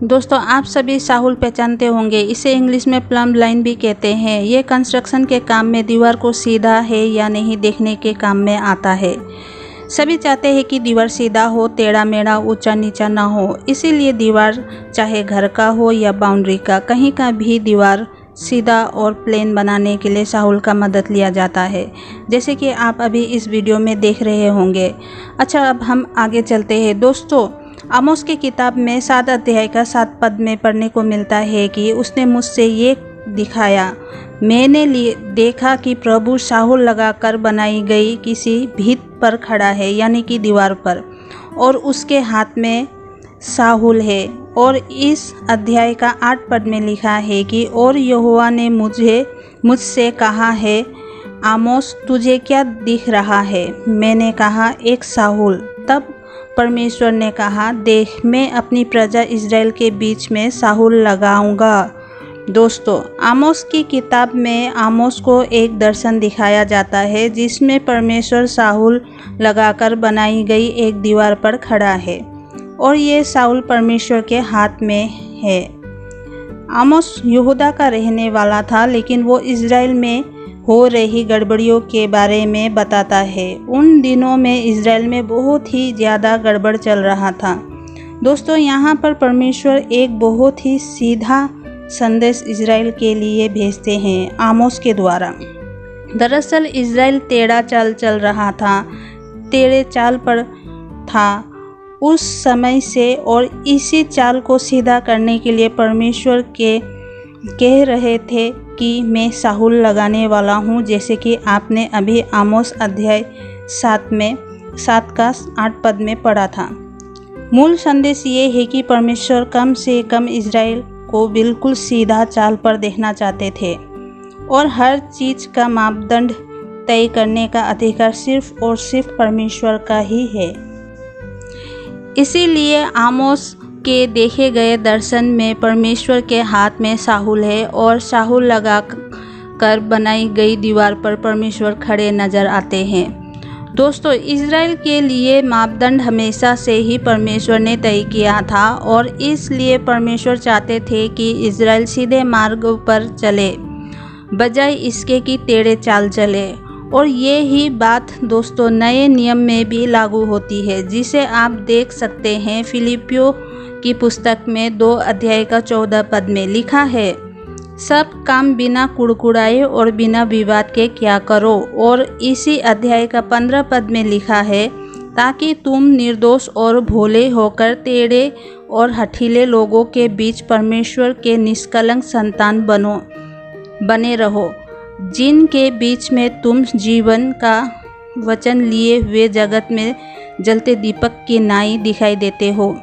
दोस्तों, आप सभी साहुल पहचानते होंगे। इसे इंग्लिश में प्लम्ब लाइन भी कहते हैं। ये कंस्ट्रक्शन के काम में दीवार को सीधा है या नहीं देखने के काम में आता है। सभी चाहते हैं कि दीवार सीधा हो, टेढ़ा मेढ़ा, ऊंचा नीचा ना हो। इसीलिए दीवार चाहे घर का हो या बाउंड्री का, कहीं का भी दीवार सीधा और प्लेन बनाने के लिए साहुल का मदद लिया जाता है, जैसे कि आप अभी इस वीडियो में देख रहे होंगे। अच्छा, अब हम आगे चलते हैं। दोस्तों, आमोस की किताब में 7 अध्याय का 7 पद में पढ़ने को मिलता है कि उसने मुझसे ये दिखाया, मैंने देखा कि प्रभु साहुल लगाकर बनाई गई किसी भीत पर खड़ा है, यानी कि दीवार पर, और उसके हाथ में साहुल है। और इस अध्याय का 8 पद में लिखा है कि और यहोवा ने मुझसे कहा है, आमोस तुझे क्या दिख रहा है? मैंने कहा, एक साहुल। तब परमेश्वर ने कहा, देख, मैं अपनी प्रजा इज़राइल के बीच में साहुल लगाऊंगा। दोस्तों, आमोस की किताब में आमोस को एक दर्शन दिखाया जाता है जिसमें परमेश्वर साहुल लगाकर बनाई गई एक दीवार पर खड़ा है और ये साहुल परमेश्वर के हाथ में है। आमोस यहूदा का रहने वाला था, लेकिन वो इज़राइल में हो रही गड़बड़ियों के बारे में बताता है। उन दिनों में इज़राइल में बहुत ही ज़्यादा गड़बड़ चल रहा था। दोस्तों, यहाँ पर परमेश्वर एक बहुत ही सीधा संदेश इज़राइल के लिए भेजते हैं आमोस के द्वारा। दरअसल इज़राइल टेढ़ा चाल चल रहा था, टेढ़े चाल पर था उस समय से, और इसी चाल को सीधा करने के लिए परमेश्वर कह रहे थे कि मैं साहुल लगाने वाला हूँ, जैसे कि आपने अभी आमोस अध्याय 7 का 8 पद में पढ़ा था। मूल संदेश ये है कि परमेश्वर कम से कम इज़राइल को बिल्कुल सीधा चाल पर देखना चाहते थे और हर चीज़ का मापदंड तय करने का अधिकार सिर्फ और सिर्फ परमेश्वर का ही है। इसीलिए आमोस के देखे गए दर्शन में परमेश्वर के हाथ में साहुल है और साहुल लगा कर बनाई गई दीवार पर परमेश्वर खड़े नजर आते हैं। दोस्तों, इज़राइल के लिए मापदंड हमेशा से ही परमेश्वर ने तय किया था और इसलिए परमेश्वर चाहते थे कि इज़राइल सीधे मार्ग पर चले, बजाय इसके कि टेढ़े चाल चले। और ये ही बात दोस्तों नए नियम में भी लागू होती है, जिसे आप देख सकते हैं फिलिपियों की पुस्तक में 2 अध्याय का 14 पद में लिखा है, सब काम बिना कुड़कुड़ाए और बिना विवाद के क्या करो। और इसी अध्याय का 15 पद में लिखा है, ताकि तुम निर्दोष और भोले होकर टेढ़े और हठीले लोगों के बीच परमेश्वर के निष्कलंक संतान बने रहो, जिनके बीच में तुम जीवन का वचन लिए हुए जगत में जलते दीपक की नाई दिखाई देते हो।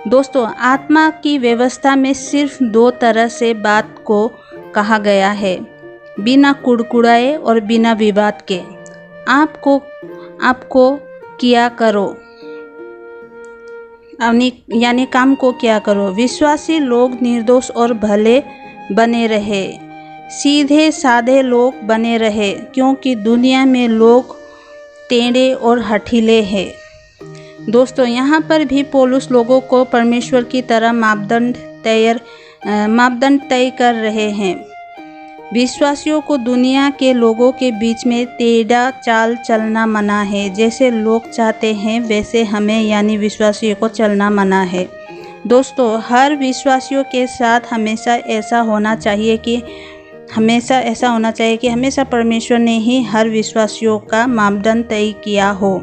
दोस्तों, आत्मा की व्यवस्था में सिर्फ 2 तरह से बात को कहा गया है, बिना कुड़कुड़ाए और बिना विवाद के। आपको किया करो, यानी काम को क्या करो। विश्वासी लोग निर्दोष और भले बने रहे, सीधे साधे लोग बने रहे, क्योंकि दुनिया में लोग टेढ़े और हठीले हैं। दोस्तों, यहाँ पर भी पौलुस लोगों को परमेश्वर की तरह मापदंड तय कर रहे हैं। विश्वासियों को दुनिया के लोगों के बीच में टेढ़ा चाल चलना मना है। जैसे लोग चाहते हैं वैसे हमें यानी विश्वासियों को चलना मना है। दोस्तों, हर विश्वासियों के साथ हमेशा ऐसा होना चाहिए कि हमेशा परमेश्वर ने ही हर विश्वासियों का मापदंड तय किया हो।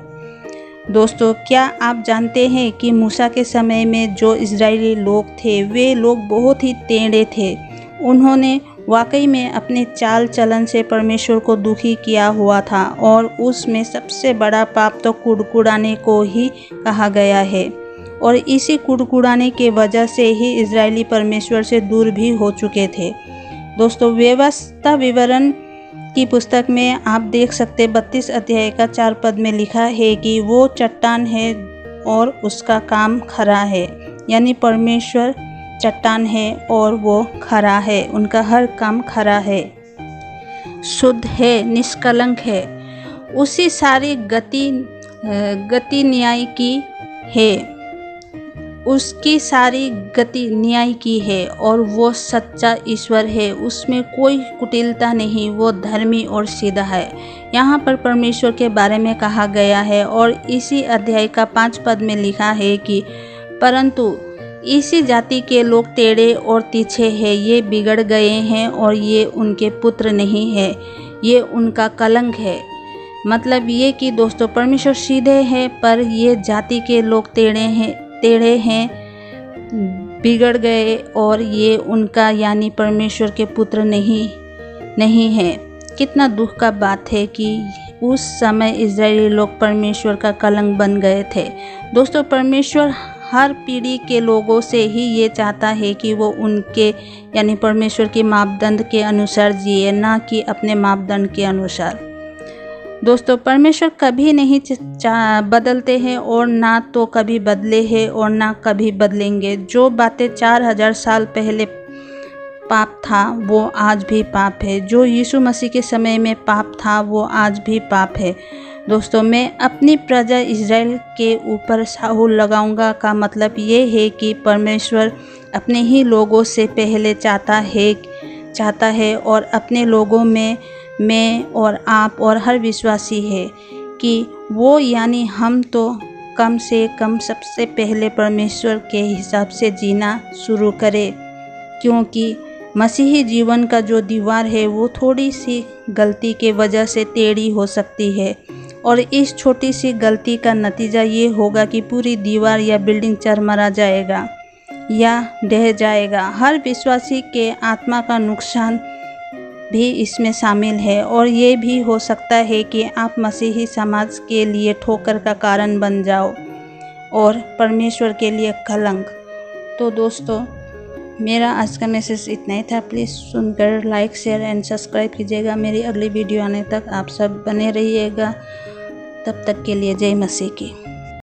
दोस्तों, क्या आप जानते हैं कि मूसा के समय में जो इज़राइली लोग थे वे लोग बहुत ही टेढ़े थे। उन्होंने वाकई में अपने चाल चलन से परमेश्वर को दुखी किया हुआ था और उसमें सबसे बड़ा पाप तो कुड़कुड़ाने को ही कहा गया है। और इसी कुड़कुड़ाने के वजह से ही इज़राइली परमेश्वर से दूर भी हो चुके थे। दोस्तों, व्यवस्था विवरण की पुस्तक में आप देख सकते 32 अध्याय का 4 पद में लिखा है कि वो चट्टान है और उसका काम खरा है, यानी परमेश्वर चट्टान है और वो खरा है, उनका हर काम खरा है, शुद्ध है, निष्कलंक है, उसी सारी गति न्याय की है। उसकी सारी गति न्याय की है और वो सच्चा ईश्वर है, उसमें कोई कुटिलता नहीं, वो धर्मी और सीधा है। यहाँ पर परमेश्वर के बारे में कहा गया है और इसी अध्याय का 5 पद में लिखा है कि परंतु इसी जाति के लोग टेढ़े और तिरछे हैं, ये बिगड़ गए हैं और ये उनके पुत्र नहीं है, ये उनका कलंक है। मतलब ये कि दोस्तों परमेश्वर सीधे हैं पर ये जाति के लोग टेढ़े हैं, बिगड़ गए और ये उनका यानी परमेश्वर के पुत्र नहीं है। कितना दुख का बात है कि उस समय इजरायली लोग परमेश्वर का कलंक बन गए थे। दोस्तों परमेश्वर हर पीढ़ी के लोगों से ही ये चाहता है कि वो उनके यानी परमेश्वर के मापदंड के अनुसार जिए, ना कि अपने मापदंड के अनुसार। दोस्तों परमेश्वर कभी नहीं बदलते हैं और ना तो कभी बदले हैं और ना कभी बदलेंगे। जो बातें 4000 साल पहले पाप था वो आज भी पाप है, जो यीशु मसीह के समय में पाप था वो आज भी पाप है। दोस्तों मैं अपनी प्रजा इज़राइल के ऊपर साहुल लगाऊंगा का मतलब ये है कि परमेश्वर अपने ही लोगों से पहले चाहता है और अपने लोगों में मैं और आप और हर विश्वासी है कि वो यानी हम तो कम से कम सबसे पहले परमेश्वर के हिसाब से जीना शुरू करें, क्योंकि मसीही जीवन का जो दीवार है वो थोड़ी सी गलती के वजह से टेढ़ी हो सकती है और इस छोटी सी गलती का नतीजा ये होगा कि पूरी दीवार या बिल्डिंग चरमरा जाएगा या ढह जाएगा। हर विश्वासी के आत्मा का नुकसान भी इसमें शामिल है और ये भी हो सकता है कि आप मसीही समाज के लिए ठोकर का कारण बन जाओ और परमेश्वर के लिए कलंक। तो दोस्तों मेरा आज का मैसेज इतना ही था। प्लीज़ सुनकर लाइक शेयर एंड सब्सक्राइब कीजिएगा। मेरी अगली वीडियो आने तक आप सब बने रहिएगा। तब तक के लिए जय मसीह की।